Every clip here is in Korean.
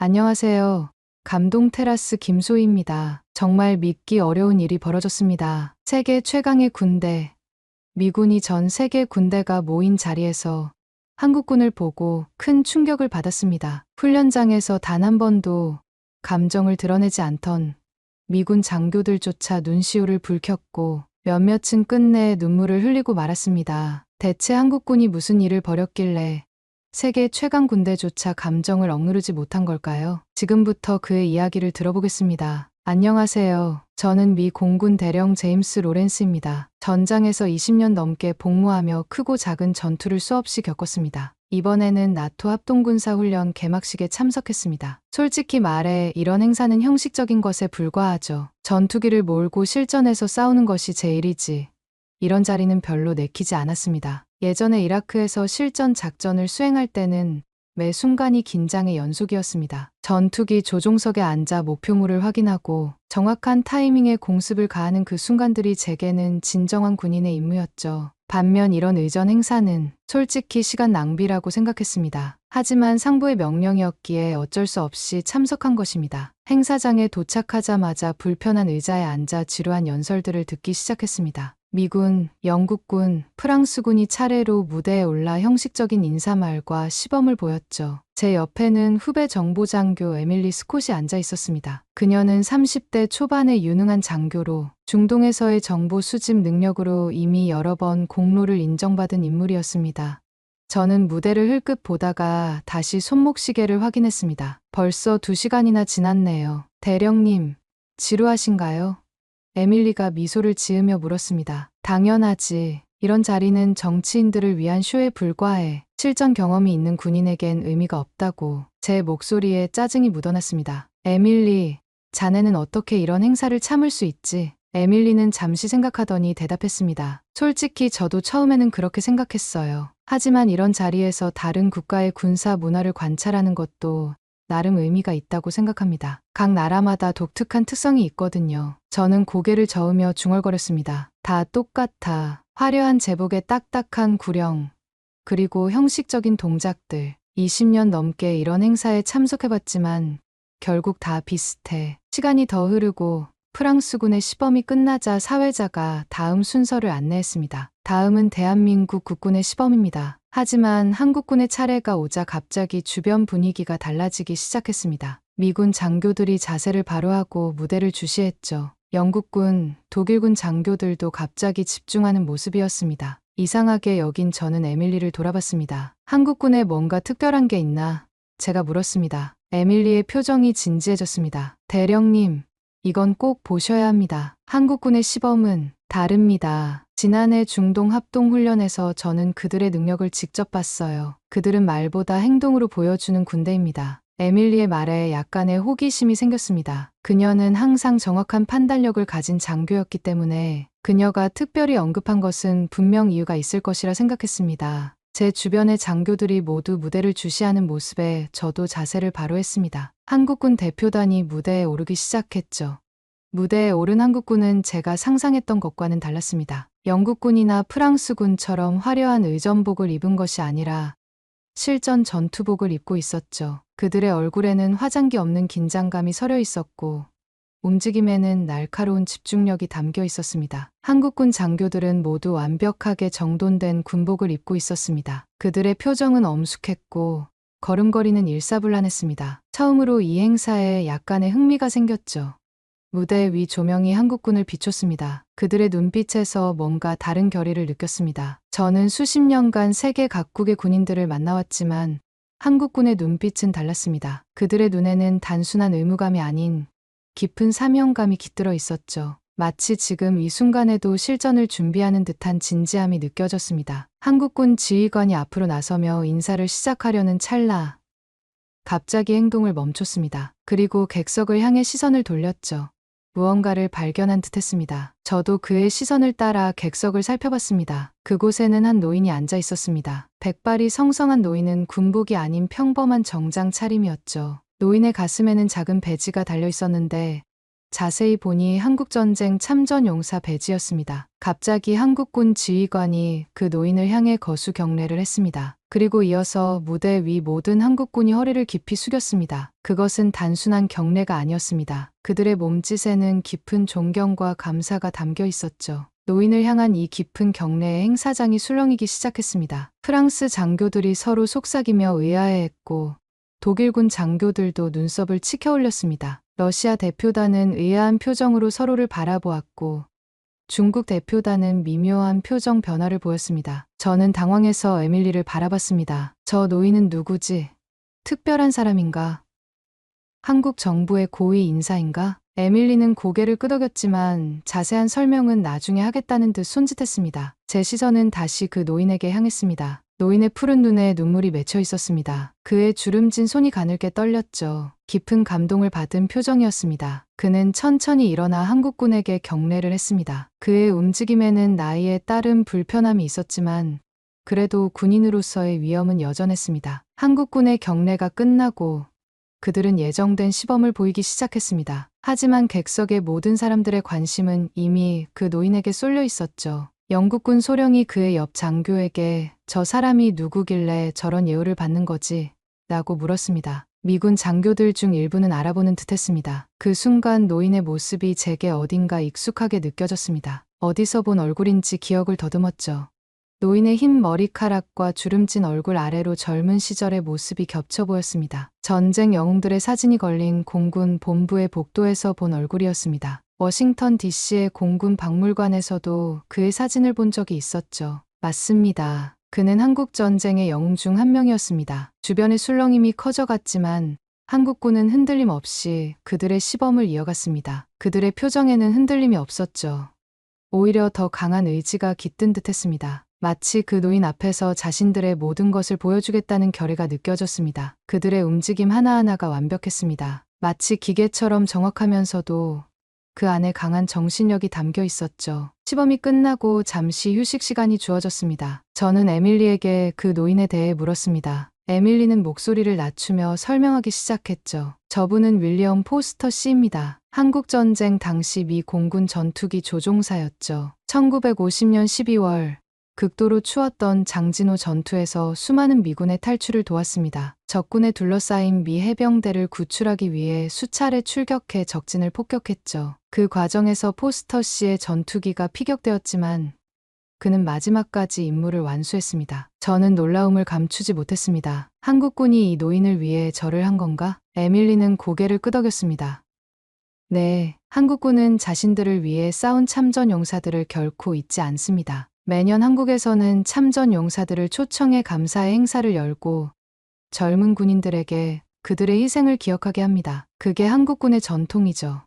안녕하세요. 감동 테라스 김소희입니다. 정말 믿기 어려운 일이 벌어졌습니다. 세계 최강의 군대, 미군이 전 세계 군대가 모인 자리에서 한국군을 보고 큰 충격을 받았습니다. 훈련장에서 단 한 번도 감정을 드러내지 않던 미군 장교들조차 눈시울을 붉혔고 몇몇은 끝내 눈물을 흘리고 말았습니다. 대체 한국군이 무슨 일을 벌였길래 세계 최강 군대조차 감정을 억누르지 못한 걸까요? 지금부터 그의 이야기를 들어보겠습니다. 안녕하세요. 저는 미 공군 대령 제임스 로렌스입니다. 전장에서 20년 넘게 복무하며 크고 작은 전투를 수없이 겪었습니다. 이번에는 나토 합동군사훈련 개막식에 참석했습니다. 솔직히 말해 이런 행사는 형식적인 것에 불과하죠. 전투기를 몰고 실전에서 싸우는 것이 제 일이지. 이런 자리는 별로 내키지 않았습니다. 예전에 이라크에서 실전 작전을 수행할 때는 매 순간이 긴장의 연속이었습니다. 전투기 조종석에 앉아 목표물을 확인하고 정확한 타이밍에 공습을 가하는 그 순간들이 제게는 진정한 군인의 임무였죠. 반면 이런 의전 행사는 솔직히 시간 낭비라고 생각했습니다. 하지만 상부의 명령이었기에 어쩔 수 없이 참석한 것입니다. 행사장에 도착하자마자 불편한 의자에 앉아 지루한 연설들을 듣기 시작했습니다. 미군, 영국군, 프랑스군이 차례로 무대에 올라 형식적인 인사말과 시범을 보였죠. 제 옆에는 후배 정보장교 에밀리 스콧이 앉아 있었습니다. 그녀는 30대 초반의 유능한 장교로 중동에서의 정보 수집 능력으로 이미 여러 번 공로를 인정받은 인물이었습니다. 저는 무대를 흘끗 보다가 다시 손목시계를 확인했습니다. 벌써 2시간이나 지났네요. 대령님, 지루하신가요? 에밀리가 미소를 지으며 물었습니다. 당연하지. 이런 자리는 정치인들을 위한 쇼에 불과해. 실전 경험이 있는 군인에겐 의미가 없다고. 제 목소리에 짜증이 묻어났습니다. 에밀리, 자네는 어떻게 이런 행사를 참을 수 있지? 에밀리는 잠시 생각하더니 대답했습니다. 솔직히 저도 처음에는 그렇게 생각했어요. 하지만 이런 자리에서 다른 국가의 군사 문화를 관찰하는 것도 나름 의미가 있다고 생각합니다. 각 나라마다 독특한 특성이 있거든요. 저는 고개를 저으며 중얼거렸습니다. 다 똑같아. 화려한 제복에 딱딱한 구령, 그리고 형식적인 동작들. 20년 넘게 이런 행사에 참석해봤지만 결국 다 비슷해. 시간이 더 흐르고 프랑스군의 시범이 끝나자 사회자가 다음 순서를 안내했습니다. 다음은 대한민국 국군의 시범입니다. 하지만 한국군의 차례가 오자 갑자기 주변 분위기가 달라지기 시작했습니다. 미군 장교들이 자세를 바로 하고 무대를 주시했죠. 영국군, 독일군 장교들도 갑자기 집중하는 모습이었습니다. 이상하게 여긴 저는 에밀리를 돌아봤습니다. 한국군에 뭔가 특별한 게 있나? 제가 물었습니다. 에밀리의 표정이 진지해졌습니다. 대령님, 이건 꼭 보셔야 합니다. 한국군의 시범은 다릅니다. 지난해 중동 합동훈련에서 저는 그들의 능력을 직접 봤어요. 그들은 말보다 행동으로 보여주는 군대입니다. 에밀리의 말에 약간의 호기심이 생겼습니다. 그녀는 항상 정확한 판단력을 가진 장교였기 때문에 그녀가 특별히 언급한 것은 분명 이유가 있을 것이라 생각했습니다. 제 주변의 장교들이 모두 무대를 주시하는 모습에 저도 자세를 바로 했습니다. 한국군 대표단이 무대에 오르기 시작했죠. 무대에 오른 한국군은 제가 상상했던 것과는 달랐습니다. 영국군이나 프랑스군처럼 화려한 의전복을 입은 것이 아니라 실전 전투복을 입고 있었죠. 그들의 얼굴에는 화장기 없는 긴장감이 서려 있었고 움직임에는 날카로운 집중력이 담겨 있었습니다. 한국군 장교들은 모두 완벽하게 정돈된 군복을 입고 있었습니다. 그들의 표정은 엄숙했고 걸음걸이는 일사불란했습니다. 처음으로 이 행사에 약간의 흥미가 생겼죠. 무대 위 조명이 한국군을 비췄습니다. 그들의 눈빛에서 뭔가 다른 결의를 느꼈습니다. 저는 수십 년간 세계 각국의 군인들을 만나왔지만 한국군의 눈빛은 달랐습니다. 그들의 눈에는 단순한 의무감이 아닌 깊은 사명감이 깃들어 있었죠. 마치 지금 이 순간에도 실전을 준비하는 듯한 진지함이 느껴졌습니다. 한국군 지휘관이 앞으로 나서며 인사를 시작하려는 찰나 갑자기 행동을 멈췄습니다. 그리고 객석을 향해 시선을 돌렸죠. 무언가를 발견한 듯했습니다. 저도 그의 시선을 따라 객석을 살펴봤습니다. 그곳에는 한 노인이 앉아 있었습니다. 백발이 성성한 노인은 군복이 아닌 평범한 정장 차림이었죠. 노인의 가슴에는 작은 배지가 달려 있었는데 자세히 보니 한국전쟁 참전용사 배지였습니다. 갑자기 한국군 지휘관이 그 노인을 향해 거수 경례를 했습니다. 그리고 이어서 무대 위 모든 한국군이 허리를 깊이 숙였습니다. 그것은 단순한 경례가 아니었습니다. 그들의 몸짓에는 깊은 존경과 감사가 담겨 있었죠. 노인을 향한 이 깊은 경례에 행사장이 술렁이기 시작했습니다. 프랑스 장교들이 서로 속삭이며 의아해했고 독일군 장교들도 눈썹을 치켜 올렸습니다. 러시아 대표단은 의아한 표정으로 서로를 바라보았고 중국 대표단은 미묘한 표정 변화를 보였습니다. 저는 당황해서 에밀리를 바라봤습니다. 저 노인은 누구지? 특별한 사람인가? 한국 정부의 고위 인사인가? 에밀리는 고개를 끄덕였지만 자세한 설명은 나중에 하겠다는 듯 손짓했습니다. 제 시선은 다시 그 노인에게 향했습니다. 노인의 푸른 눈에 눈물이 맺혀 있었습니다. 그의 주름진 손이 가늘게 떨렸죠. 깊은 감동을 받은 표정이었습니다. 그는 천천히 일어나 한국군에게 경례를 했습니다. 그의 움직임에는 나이에 따른 불편함이 있었지만 그래도 군인으로서의 위엄은 여전했습니다. 한국군의 경례가 끝나고 그들은 예정된 시범을 보이기 시작했습니다. 하지만 객석의 모든 사람들의 관심은 이미 그 노인에게 쏠려 있었죠. 영국군 소령이 그의 옆 장교에게 저 사람이 누구길래 저런 예우를 받는 거지? 라고 물었습니다. 미군 장교들 중 일부는 알아보는 듯했습니다. 그 순간 노인의 모습이 제게 어딘가 익숙하게 느껴졌습니다. 어디서 본 얼굴인지 기억을 더듬었죠. 노인의 흰 머리카락과 주름진 얼굴 아래로 젊은 시절의 모습이 겹쳐 보였습니다. 전쟁 영웅들의 사진이 걸린 공군 본부의 복도에서 본 얼굴이었습니다. 워싱턴 DC의 공군 박물관에서도 그의 사진을 본 적이 있었죠. 맞습니다. 그는 한국전쟁의 영웅 중 한 명이었습니다. 주변의 술렁임이 커져갔지만 한국군은 흔들림 없이 그들의 시범을 이어갔습니다. 그들의 표정에는 흔들림이 없었죠. 오히려 더 강한 의지가 깃든 듯했습니다. 마치 그 노인 앞에서 자신들의 모든 것을 보여주겠다는 결의가 느껴졌습니다. 그들의 움직임 하나하나가 완벽했습니다. 마치 기계처럼 정확하면서도 그 안에 강한 정신력이 담겨 있었죠. 시범이 끝나고 잠시 휴식 시간이 주어졌습니다. 저는 에밀리에게 그 노인에 대해 물었습니다. 에밀리는 목소리를 낮추며 설명하기 시작했죠. 저분은 윌리엄 포스터 씨입니다. 한국전쟁 당시 미 공군 전투기 조종사였죠. 1950년 12월 극도로 추웠던 장진호 전투에서 수많은 미군의 탈출을 도왔습니다. 적군에 둘러싸인 미 해병대를 구출하기 위해 수차례 출격해 적진을 폭격했죠. 그 과정에서 포스터 씨의 전투기가 피격되었지만 그는 마지막까지 임무를 완수했습니다. 저는 놀라움을 감추지 못했습니다. 한국군이 이 노인을 위해 절을 한 건가? 에밀리는 고개를 끄덕였습니다. 네, 한국군은 자신들을 위해 싸운 참전 용사들을 결코 잊지 않습니다. 매년 한국에서는 참전 용사들을 초청해 감사의 행사를 열고 젊은 군인들에게 그들의 희생을 기억하게 합니다. 그게 한국군의 전통이죠.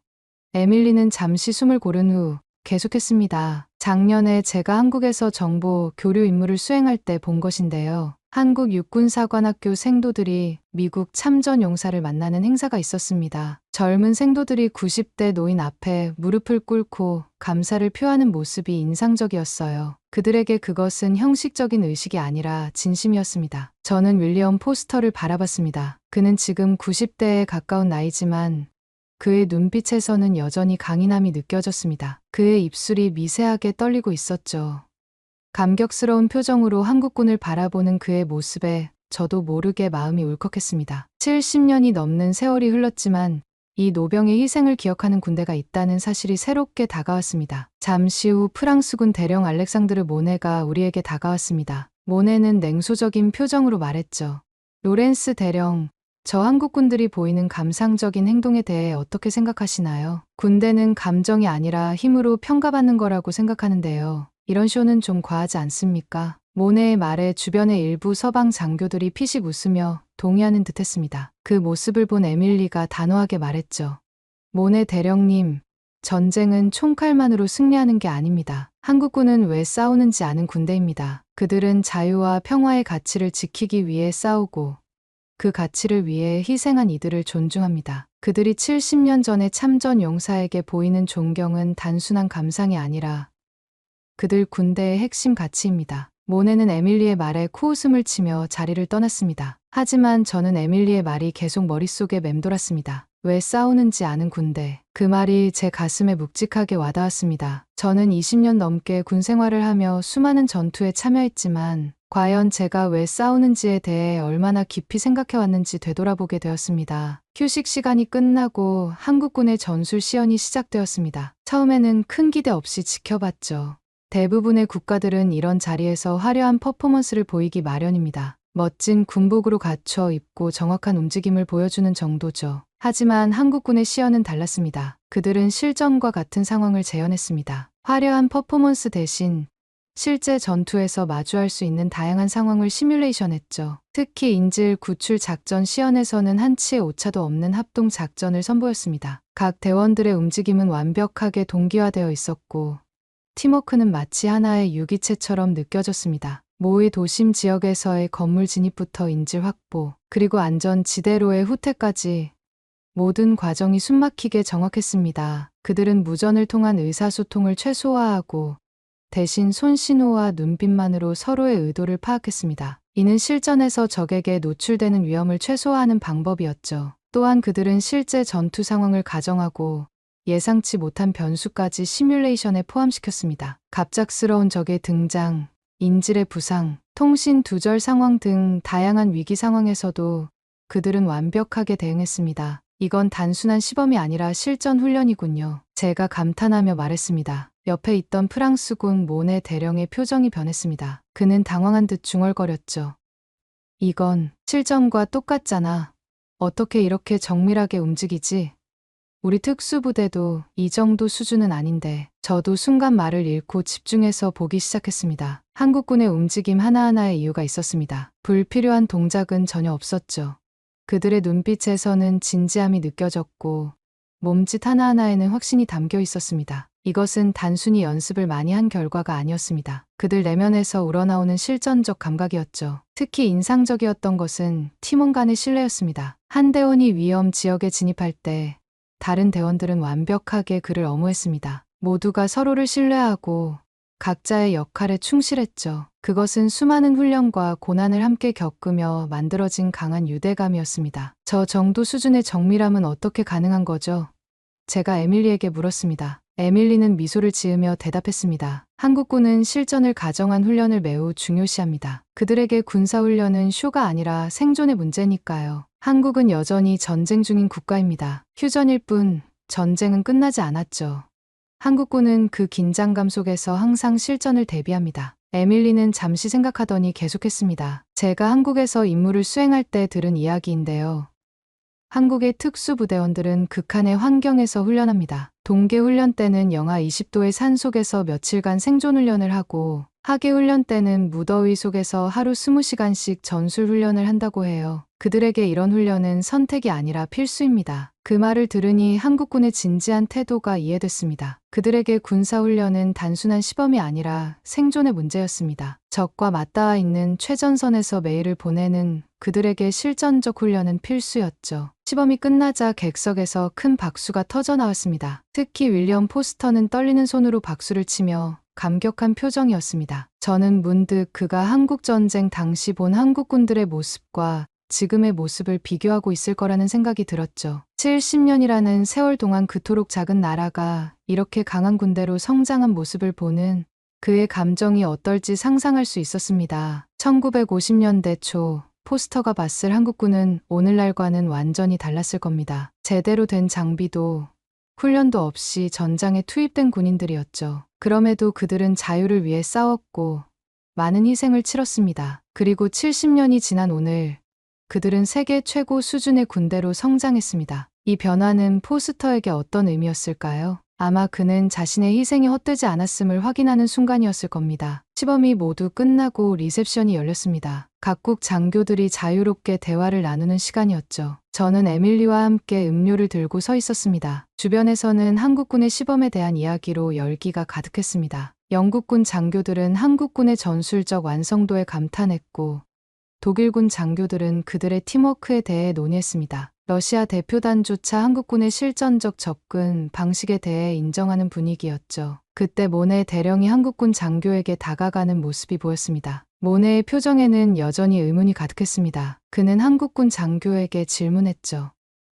에밀리는 잠시 숨을 고른 후 계속했습니다. 작년에 제가 한국에서 정보 교류 임무를 수행할 때 본 것인데요. 한국 육군사관학교 생도들이 미국 참전 용사를 만나는 행사가 있었습니다. 젊은 생도들이 90대 노인 앞에 무릎을 꿇고 감사를 표하는 모습이 인상적이었어요. 그들에게 그것은 형식적인 의식이 아니라 진심이었습니다. 저는 윌리엄 포스터를 바라봤습니다. 그는 지금 90대에 가까운 나이지만 그의 눈빛에서는 여전히 강인함이 느껴졌습니다. 그의 입술이 미세하게 떨리고 있었죠. 감격스러운 표정으로 한국군을 바라보는 그의 모습에 저도 모르게 마음이 울컥했습니다. 70년이 넘는 세월이 흘렀지만 이 노병의 희생을 기억하는 군대가 있다는 사실이 새롭게 다가왔습니다. 잠시 후 프랑스군 대령 알렉상드르 모네가 우리에게 다가왔습니다. 모네는 냉소적인 표정으로 말했죠. 로렌스 대령, 저 한국군들이 보이는 감상적인 행동에 대해 어떻게 생각하시나요? 군대는 감정이 아니라 힘으로 평가받는 거라고 생각하는데요. 이런 쇼는 좀 과하지 않습니까? 모네의 말에 주변의 일부 서방 장교들이 피식 웃으며 동의하는 듯했습니다. 그 모습을 본 에밀리가 단호하게 말했죠. 모네 대령님, 전쟁은 총칼만으로 승리하는 게 아닙니다. 한국군은 왜 싸우는지 아는 군대입니다. 그들은 자유와 평화의 가치를 지키기 위해 싸우고 그 가치를 위해 희생한 이들을 존중합니다. 그들이 70년 전에 참전 용사에게 보이는 존경은 단순한 감상이 아니라 그들 군대의 핵심 가치입니다. 모네는 에밀리의 말에 코웃음을 치며 자리를 떠났습니다. 하지만 저는 에밀리의 말이 계속 머릿속에 맴돌았습니다. 왜 싸우는지 아는 군대. 그 말이 제 가슴에 묵직하게 와닿았습니다. 저는 20년 넘게 군 생활을 하며 수많은 전투에 참여했지만 과연 제가 왜 싸우는지에 대해 얼마나 깊이 생각해 왔는지 되돌아보게 되었습니다. 휴식 시간이 끝나고 한국군의 전술 시연이 시작되었습니다. 처음에는 큰 기대 없이 지켜봤죠. 대부분의 국가들은 이런 자리에서 화려한 퍼포먼스를 보이기 마련입니다. 멋진 군복으로 갖춰 입고 정확한 움직임을 보여주는 정도죠. 하지만 한국군의 시연은 달랐습니다. 그들은 실전과 같은 상황을 재현했습니다. 화려한 퍼포먼스 대신 실제 전투에서 마주할 수 있는 다양한 상황을 시뮬레이션했죠. 특히 인질 구출 작전 시연에서는 한치의 오차도 없는 합동 작전을 선보였습니다. 각 대원들의 움직임은 완벽하게 동기화되어 있었고 팀워크는 마치 하나의 유기체처럼 느껴졌습니다. 모의 도심 지역에서의 건물 진입부터 인질 확보, 그리고 안전 지대로의 후퇴까지 모든 과정이 숨막히게 정확했습니다. 그들은 무전을 통한 의사소통을 최소화하고 대신 손신호와 눈빛만으로 서로의 의도를 파악했습니다. 이는 실전에서 적에게 노출되는 위험을 최소화하는 방법이었죠. 또한 그들은 실제 전투 상황을 가정하고 예상치 못한 변수까지 시뮬레이션에 포함시켰습니다. 갑작스러운 적의 등장, 인질의 부상, 통신 두절 상황 등 다양한 위기 상황에서도 그들은 완벽하게 대응했습니다. 이건 단순한 시범이 아니라 실전 훈련이군요. 제가 감탄하며 말했습니다. 옆에 있던 프랑스군 모네 대령의 표정이 변했습니다. 그는 당황한 듯 중얼거렸죠. 이건 실전과 똑같잖아. 어떻게 이렇게 정밀하게 움직이지? 우리 특수부대도 이 정도 수준은 아닌데. 저도 순간 말을 잃고 집중해서 보기 시작했습니다. 한국군의 움직임 하나하나에 이유가 있었습니다. 불필요한 동작은 전혀 없었죠. 그들의 눈빛에서는 진지함이 느껴졌고 몸짓 하나하나에는 확신이 담겨 있었습니다. 이것은 단순히 연습을 많이 한 결과가 아니었습니다. 그들 내면에서 우러나오는 실전적 감각이었죠. 특히 인상적이었던 것은 팀원 간의 신뢰였습니다. 한 대원이 위험 지역에 진입할 때 다른 대원들은 완벽하게 그를 엄호했습니다. 모두가 서로를 신뢰하고 각자의 역할에 충실했죠. 그것은 수많은 훈련과 고난을 함께 겪으며 만들어진 강한 유대감이었습니다. 저 정도 수준의 정밀함은 어떻게 가능한 거죠? 제가 에밀리에게 물었습니다. 에밀리는 미소를 지으며 대답했습니다. 한국군은 실전을 가정한 훈련을 매우 중요시합니다. 그들에게 군사훈련은 쇼가 아니라 생존의 문제니까요. 한국은 여전히 전쟁 중인 국가입니다. 휴전일 뿐 전쟁은 끝나지 않았죠. 한국군은 그 긴장감 속에서 항상 실전을 대비합니다. 에밀리는 잠시 생각하더니 계속했습니다. 제가 한국에서 임무를 수행할 때 들은 이야기인데요. 한국의 특수부대원들은 극한의 환경에서 훈련합니다. 동계훈련 때는 영하 20도의 산속에서 며칠간 생존훈련을 하고 하계훈련 때는 무더위 속에서 하루 20시간씩 전술훈련을 한다고 해요. 그들에게 이런 훈련은 선택이 아니라 필수입니다. 그 말을 들으니 한국군의 진지한 태도가 이해됐습니다. 그들에게 군사훈련은 단순한 시범이 아니라 생존의 문제였습니다. 적과 맞닿아 있는 최전선에서 매일을 보내는 그들에게 실전적 훈련은 필수였죠. 시범이 끝나자 객석에서 큰 박수가 터져 나왔습니다. 특히 윌리엄 포스터는 떨리는 손으로 박수를 치며 감격한 표정이었습니다. 저는 문득 그가 한국전쟁 당시 본 한국군들의 모습과 지금의 모습을 비교하고 있을 거라는 생각이 들었죠. 70년이라는 세월 동안 그토록 작은 나라가 이렇게 강한 군대로 성장한 모습을 보는 그의 감정이 어떨지 상상할 수 있었습니다. 1950년대 초 포스터가 봤을 한국군은 오늘날과는 완전히 달랐을 겁니다. 제대로 된 장비도 훈련도 없이 전장에 투입된 군인들이었죠. 그럼에도 그들은 자유를 위해 싸웠고 많은 희생을 치렀습니다. 그리고 70년이 지난 오늘 그들은 세계 최고 수준의 군대로 성장했습니다. 이 변화는 포스터에게 어떤 의미였을까요? 아마 그는 자신의 희생이 헛되지 않았음을 확인하는 순간이었을 겁니다. 시범이 모두 끝나고 리셉션이 열렸습니다. 각국 장교들이 자유롭게 대화를 나누는 시간이었죠. 저는 에밀리와 함께 음료를 들고 서 있었습니다. 주변에서는 한국군의 시범에 대한 이야기로 열기가 가득했습니다. 영국군 장교들은 한국군의 전술적 완성도에 감탄했고 독일군 장교들은 그들의 팀워크에 대해 논의했습니다. 러시아 대표단조차 한국군의 실전적 접근 방식에 대해 인정하는 분위기였죠. 그때 모네 대령이 한국군 장교에게 다가가는 모습이 보였습니다. 모네의 표정에는 여전히 의문이 가득했습니다. 그는 한국군 장교에게 질문했죠.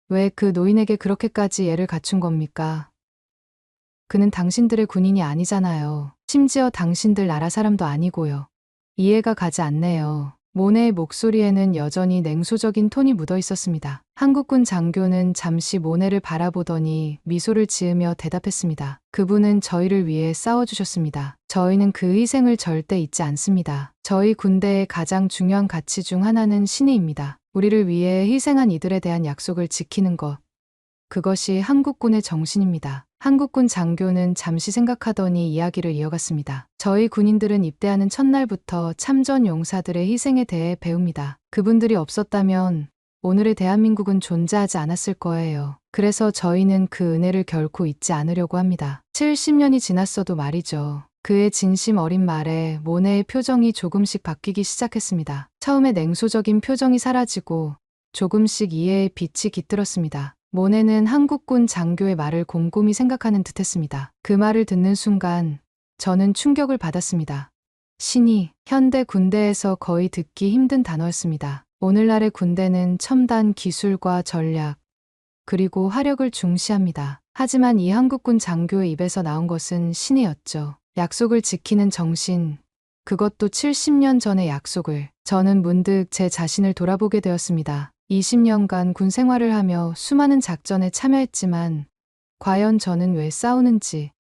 왜 그 노인에게 그렇게까지 애를 갖춘 겁니까? 그는 당신들의 군인이 아니잖아요. 심지어 당신들 나라 사람도 아니고요. 이해가 가지 않네요. 모네의 목소리에는 여전히 냉소적인 톤이 묻어 있었습니다. 한국군 장교는 잠시 모네를 바라보더니 미소를 지으며 대답했습니다. 그분은 저희를 위해 싸워주셨습니다. 저희는 그 희생을 절대 잊지 않습니다. 저희 군대의 가장 중요한 가치 중 하나는 신의입니다. 우리를 위해 희생한 이들에 대한 약속을 지키는 것. 그것이 한국군의 정신입니다. 한국군 장교는 잠시 생각하더니 이야기를 이어갔습니다. 저희 군인들은 입대하는 첫날부터 참전 용사들의 희생에 대해 배웁니다. 그분들이 없었다면 오늘의 대한민국은 존재하지 않았을 거예요. 그래서 저희는 그 은혜를 결코 잊지 않으려고 합니다. 70년이 지났어도 말이죠. 그의 진심 어린 말에 모네의 표정이 조금씩 바뀌기 시작했습니다. 처음에 냉소적인 표정이 사라지고 조금씩 이해의 빛이 깃들었습니다. 모네는 한국군 장교의 말을 곰곰이 생각하는 듯했습니다. 그 말을 듣는 순간 저는 충격을 받았습니다. 신이 현대 군대에서 거의 듣기 힘든 단어였습니다. 오늘날의 군대는 첨단 기술과 전략, 그리고 화력을 중시합니다. 하지만 이 한국군 장교의 입에서 나온 것은 신이었죠. 약속을 지키는 정신, 그것도 70년 전의 약속을. 저는 문득 제 자신을 돌아보게 되었습니다. 20년간 군 생활을 하며 수많은 작전에 참여했지만 과연 저는 왜 싸우는지,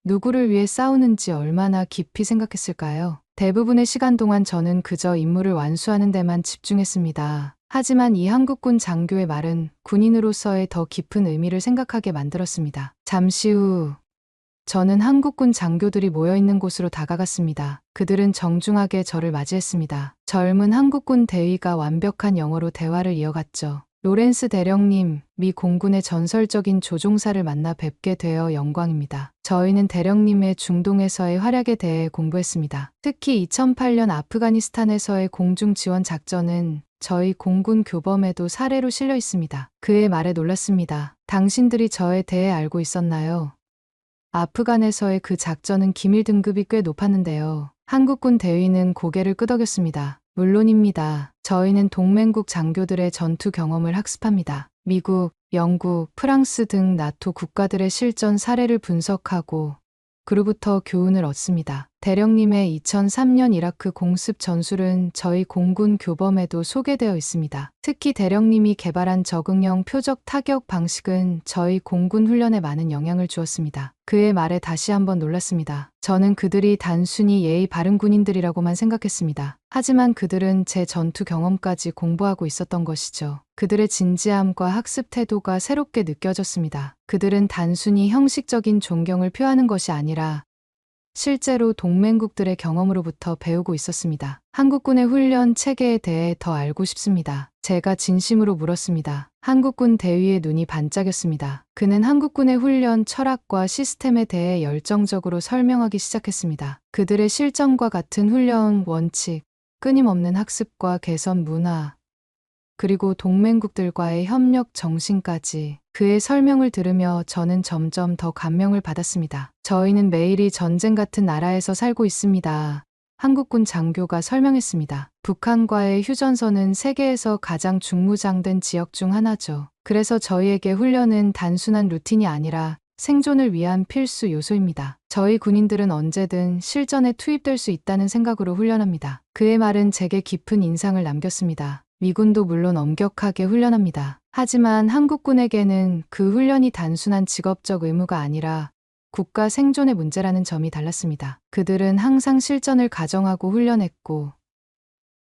누구를 위해 싸우는지 얼마나 깊이 생각했을까요? 대부분의 시간 동안 저는 그저 임무를 완수하는 데만 집중했습니다. 하지만 이 한국군 장교의 말은 군인으로서의 더 깊은 의미를 생각하게 만들었습니다. 잠시 후 저는 한국군 장교들이 모여있는 곳으로 다가갔습니다. 그들은 정중하게 저를 맞이했습니다. 젊은 한국군 대위가 완벽한 영어로 대화를 이어갔죠. 로렌스 대령님, 미 공군의 전설적인 조종사를 만나 뵙게 되어 영광입니다. 저희는 대령님의 중동에서의 활약에 대해 공부했습니다. 특히 2008년 아프가니스탄에서의 공중 지원 작전은 저희 공군 교범에도 사례로 실려 있습니다. 그의 말에 놀랐습니다. 당신들이 저에 대해 알고 있었나요? 아프간에서의 그 작전은 기밀 등급이 꽤 높았는데요. 한국군 대위는 고개를 끄덕였습니다. 물론입니다. 저희는 동맹국 장교들의 전투 경험을 학습합니다. 미국, 영국, 프랑스 등 나토 국가들의 실전 사례를 분석하고 그로부터 교훈을 얻습니다. 대령님의 2003년 이라크 공습 전술은 저희 공군 교범에도 소개되어 있습니다. 특히 대령님이 개발한 적응형 표적 타격 방식은 저희 공군 훈련에 많은 영향을 주었습니다. 그의 말에 다시 한번 놀랐습니다. 저는 그들이 단순히 예의 바른 군인들이라고만 생각했습니다. 하지만 그들은 제 전투 경험까지 공부하고 있었던 것이죠. 그들의 진지함과 학습 태도가 새롭게 느껴졌습니다. 그들은 단순히 형식적인 존경을 표하는 것이 아니라 실제로 동맹국들의 경험으로부터 배우고 있었습니다. 한국군의 훈련 체계에 대해 더 알고 싶습니다. 제가 진심으로 물었습니다. 한국군 대위의 눈이 반짝였습니다. 그는 한국군의 훈련 철학과 시스템에 대해 열정적으로 설명하기 시작했습니다. 그들의 실전과 같은 훈련 원칙, 끊임없는 학습과 개선 문화, 그리고 동맹국들과의 협력 정신까지. 그의 설명을 들으며 저는 점점 더 감명을 받았습니다. 저희는 매일이 전쟁 같은 나라에서 살고 있습니다. 한국군 장교가 설명했습니다. 북한과의 휴전선은 세계에서 가장 중무장된 지역 중 하나죠. 그래서 저희에게 훈련은 단순한 루틴이 아니라 생존을 위한 필수 요소입니다. 저희 군인들은 언제든 실전에 투입될 수 있다는 생각으로 훈련합니다. 그의 말은 제게 깊은 인상을 남겼습니다. 미군도 물론 엄격하게 훈련합니다. 하지만 한국군에게는 그 훈련이 단순한 직업적 의무가 아니라 국가 생존의 문제라는 점이 달랐습니다. 그들은 항상 실전을 가정하고 훈련했고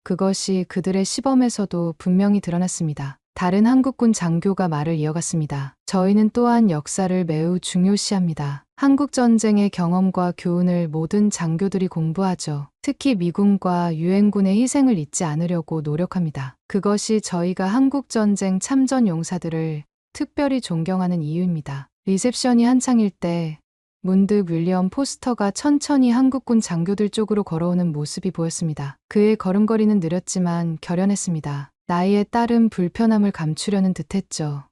그것이 그들의 시범에서도 분명히 드러났습니다. 다른 한국군 장교가 말을 이어갔습니다. 저희는 또한 역사를 매우 중요시합니다. 한국전쟁의 경험과 교훈을 모든 장교들이 공부하죠. 특히 미군과 유엔군의 희생을 잊지 않으려고 노력합니다. 그것이 저희가 한국전쟁 참전 용사들을 특별히 존경하는 이유입니다. 리셉션이 한창일 때 문득 윌리엄 포스터가 천천히 한국군 장교들 쪽으로 걸어오는 모습이 보였습니다. 그의 걸음걸이는 느렸지만 결연했습니다. 나이에 따른 불편함을 감추려는 듯했죠.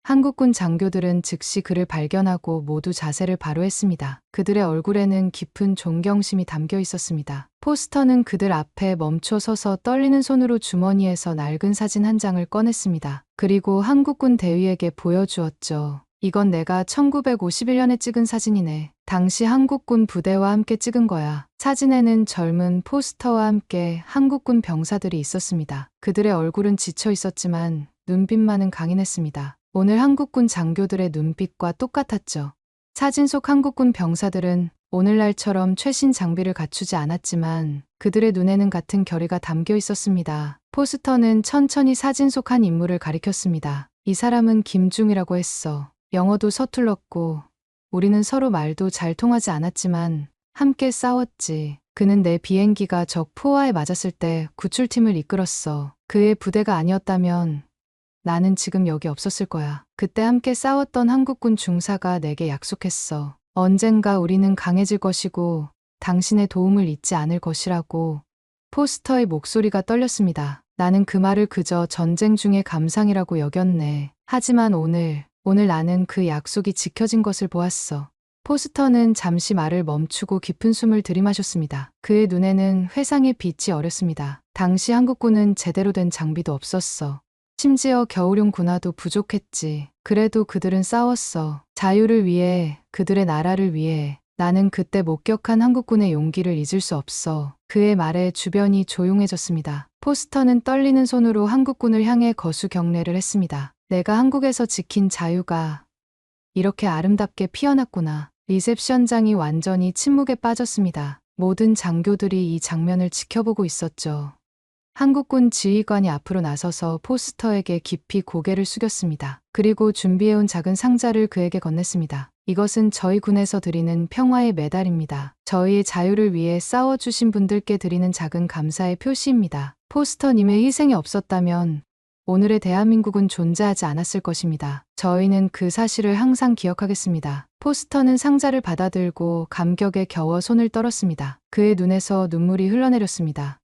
한국군 장교들은 즉시 그를 발견하고 모두 자세를 바로 했습니다. 그들의 얼굴에는 깊은 존경심이 담겨 있었습니다. 포스터는 그들 앞에 멈춰 서서 떨리는 손으로 주머니에서 낡은 사진 한 장을 꺼냈습니다. 그리고 한국군 대위에게 보여주었죠. 이건 내가 1951년에 찍은 사진이네. 당시 한국군 부대와 함께 찍은 거야. 사진에는 젊은 포스터와 함께 한국군 병사들이 있었습니다. 그들의 얼굴은 지쳐 있었지만 눈빛만은 강인했습니다. 오늘 한국군 장교들의 눈빛과 똑같았죠. 사진 속 한국군 병사들은 오늘날처럼 최신 장비를 갖추지 않았지만 그들의 눈에는 같은 결의가 담겨 있었습니다. 포스터는 천천히 사진 속 한 인물을 가리켰습니다. 이 사람은 김중이라고 했어. 영어도 서툴렀고 우리는 서로 말도 잘 통하지 않았지만 함께 싸웠지. 그는 내 비행기가 적 포화에 맞았을 때 구출팀을 이끌었어. 그의 부대가 아니었다면 나는 지금 여기 없었을 거야. 그때 함께 싸웠던 한국군 중사가 내게 약속했어. 언젠가 우리는 강해질 것이고 당신의 도움을 잊지 않을 것이라고. 포스터의 목소리가 떨렸습니다. 나는 그 말을 그저 전쟁 중의 감상이라고 여겼네. 하지만 오늘 나는 그 약속이 지켜진 것을 보았어. 포스터는 잠시 말을 멈추고 깊은 숨을 들이마셨습니다. 그의 눈에는 회상의 빛이 어렸습니다. 당시 한국군은 제대로 된 장비도 없었어. 심지어 겨울용 군화도 부족했지. 그래도 그들은 싸웠어. 자유를 위해, 그들의 나라를 위해. 나는 그때 목격한 한국군의 용기를 잊을 수 없어. 그의 말에 주변이 조용해졌습니다. 포스터는 떨리는 손으로 한국군을 향해 거수 경례를 했습니다. 내가 한국에서 지킨 자유가 이렇게 아름답게 피어났구나. 리셉션장이 완전히 침묵에 빠졌습니다. 모든 장교들이 이 장면을 지켜보고 있었죠. 한국군 지휘관이 앞으로 나서서 포스터에게 깊이 고개를 숙였습니다. 그리고 준비해온 작은 상자를 그에게 건넸습니다. 이것은 저희 군에서 드리는 평화의 메달입니다. 저희의 자유를 위해 싸워주신 분들께 드리는 작은 감사의 표시입니다. 포스터님의 희생이 없었다면 오늘의 대한민국은 존재하지 않았을 것입니다. 저희는 그 사실을 항상 기억하겠습니다. 포스터는 상자를 받아들고 감격에 겨워 손을 떨었습니다. 그의 눈에서 눈물이 흘러내렸습니다.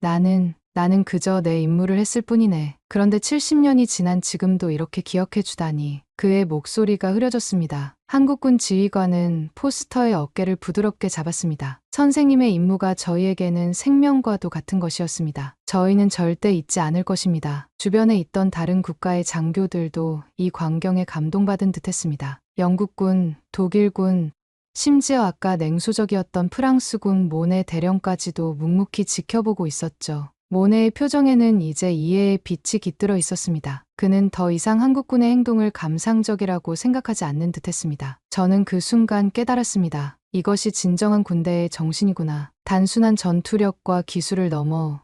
나는 그저 내 임무를 했을 뿐이네. 그런데 70년이 지난 지금도 이렇게 기억해 주다니. 그의 목소리가 흐려졌습니다. 한국군 지휘관은 포스터의 어깨를 부드럽게 잡았습니다. 선생님의 임무가 저희에게는 생명과도 같은 것이었습니다. 저희는 절대 잊지 않을 것입니다. 주변에 있던 다른 국가의 장교들도 이 광경에 감동받은 듯했습니다. 영국군, 독일군, 심지어 아까 냉소적이었던 프랑스군 모네 대령까지도 묵묵히 지켜보고 있었죠. 모네의 표정에는 이제 이해의 빛이 깃들어 있었습니다. 그는 더 이상 한국군의 행동을 감상적이라고 생각하지 않는 듯했습니다. 저는 그 순간 깨달았습니다. 이것이 진정한 군대의 정신이구나. 단순한 전투력과 기술을 넘어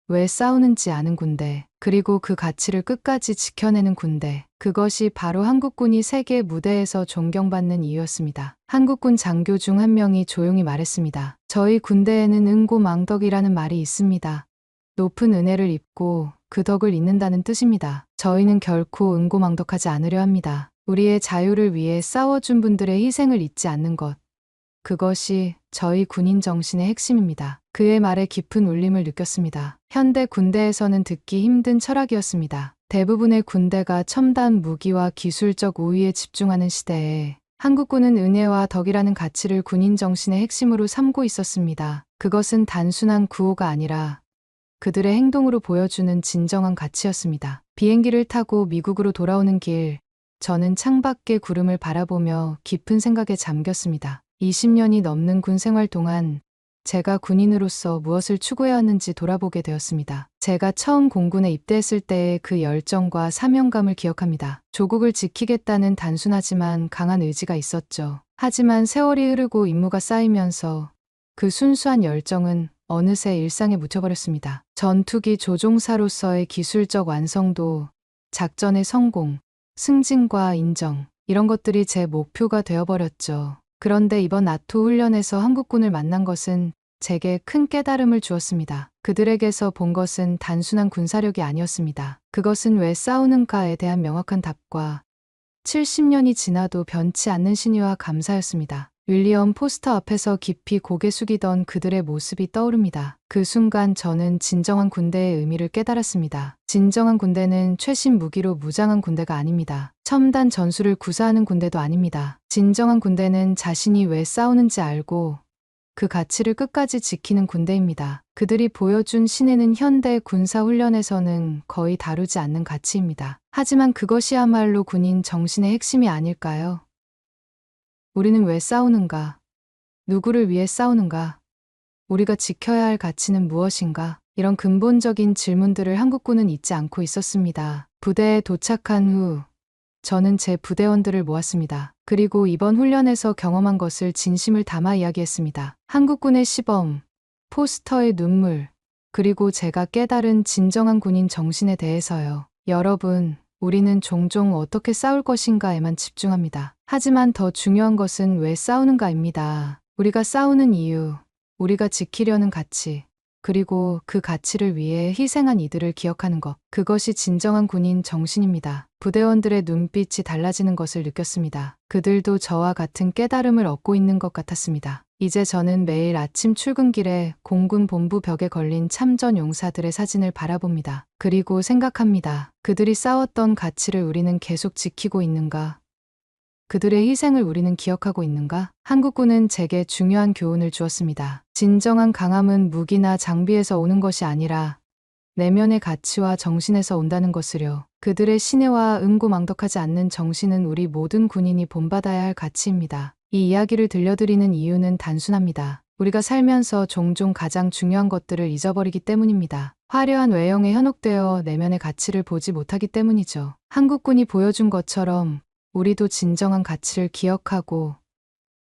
왜 싸우는지 아는 군대, 그리고 그 가치를 끝까지 지켜내는 군대. 그것이 바로 한국군이 세계 무대에서 존경받는 이유였습니다. 한국군 장교 중 한 명이 조용히 말했습니다. 저희 군대에는 응고망덕이라는 말이 있습니다. 높은 은혜를 입고 그 덕을 잇는다는 뜻입니다. 저희는 결코 응고망덕하지 않으려 합니다. 우리의 자유를 위해 싸워준 분들의 희생을 잊지 않는 것. 그것이 저희 군인 정신의 핵심입니다. 그의 말에 깊은 울림을 느꼈습니다. 현대 군대에서는 듣기 힘든 철학이었습니다. 대부분의 군대가 첨단 무기와 기술적 우위에 집중하는 시대에 한국군은 은혜와 덕이라는 가치를 군인 정신의 핵심으로 삼고 있었습니다. 그것은 단순한 구호가 아니라 그들의 행동으로 보여주는 진정한 가치였습니다. 비행기를 타고 미국으로 돌아오는 길, 저는 창밖의 구름을 바라보며 깊은 생각에 잠겼습니다. 20년이 넘는 군 생활 동안 제가 군인으로서 무엇을 추구해왔는지 돌아보게 되었습니다. 제가 처음 공군에 입대했을 때의 그 열정과 사명감을 기억합니다. 조국을 지키겠다는 단순하지만 강한 의지가 있었죠. 하지만 세월이 흐르고 임무가 쌓이면서 그 순수한 열정은 어느새 일상에 묻혀버렸습니다. 전투기 조종사로서의 기술적 완성도, 작전의 성공, 승진과 인정, 이런 것들이 제 목표가 되어버렸죠. 그런데 이번 나토 훈련에서 한국군을 만난 것은 제게 큰 깨달음을 주었습니다. 그들에게서 본 것은 단순한 군사력이 아니었습니다. 그것은 왜 싸우는가에 대한 명확한 답과 70년이 지나도 변치 않는 신의와 감사였습니다. 윌리엄 포스터 앞에서 깊이 고개 숙이던 그들의 모습이 떠오릅니다. 그 순간 저는 진정한 군대의 의미를 깨달았습니다. 진정한 군대는 최신 무기로 무장한 군대가 아닙니다. 첨단 전술을 구사하는 군대도 아닙니다. 진정한 군대는 자신이 왜 싸우는지 알고 그 가치를 끝까지 지키는 군대입니다. 그들이 보여준 신뢰는 현대 군사 훈련에서는 거의 다루지 않는 가치입니다. 하지만 그것이야말로 군인 정신의 핵심이 아닐까요? 우리는 왜 싸우는가? 누구를 위해 싸우는가? 우리가 지켜야 할 가치는 무엇인가? 이런 근본적인 질문들을 한국군은 잊지 않고 있었습니다. 부대에 도착한 후 저는 제 부대원들을 모았습니다. 그리고 이번 훈련에서 경험한 것을 진심을 담아 이야기했습니다. 한국군의 시범, 포스터의 눈물, 그리고 제가 깨달은 진정한 군인 정신에 대해서요. 여러분, 우리는 종종 어떻게 싸울 것인가에만 집중합니다. 하지만 더 중요한 것은 왜 싸우는가입니다. 우리가 싸우는 이유, 우리가 지키려는 가치, 그리고 그 가치를 위해 희생한 이들을 기억하는 것. 그것이 진정한 군인 정신입니다. 부대원들의 눈빛이 달라지는 것을 느꼈습니다. 그들도 저와 같은 깨달음을 얻고 있는 것 같았습니다. 이제 저는 매일 아침 출근길에 공군 본부 벽에 걸린 참전 용사들의 사진을 바라봅니다. 그리고 생각합니다. 그들이 싸웠던 가치를 우리는 계속 지키고 있는가? 그들의 희생을 우리는 기억하고 있는가? 한국군은 제게 중요한 교훈을 주었습니다. 진정한 강함은 무기나 장비에서 오는 것이 아니라 내면의 가치와 정신에서 온다는 것을요. 그들의 신뢰와 응고망덕하지 않는 정신은 우리 모든 군인이 본받아야 할 가치입니다. 이 이야기를 들려드리는 이유는 단순합니다. 우리가 살면서 종종 가장 중요한 것들을 잊어버리기 때문입니다. 화려한 외형에 현혹되어 내면의 가치를 보지 못하기 때문이죠. 한국군이 보여준 것처럼 우리도 진정한 가치를 기억하고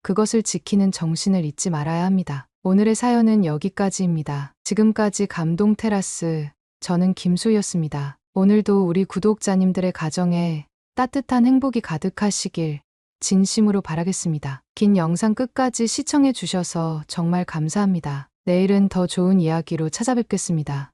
그것을 지키는 정신을 잊지 말아야 합니다. 오늘의 사연은 여기까지입니다. 지금까지 감동 테라스, 저는 김소희였습니다. 오늘도 우리 구독자님들의 가정에 따뜻한 행복이 가득하시길 진심으로 바라겠습니다. 긴 영상 끝까지 시청해 주셔서 정말 감사합니다. 내일은 더 좋은 이야기로 찾아뵙겠습니다.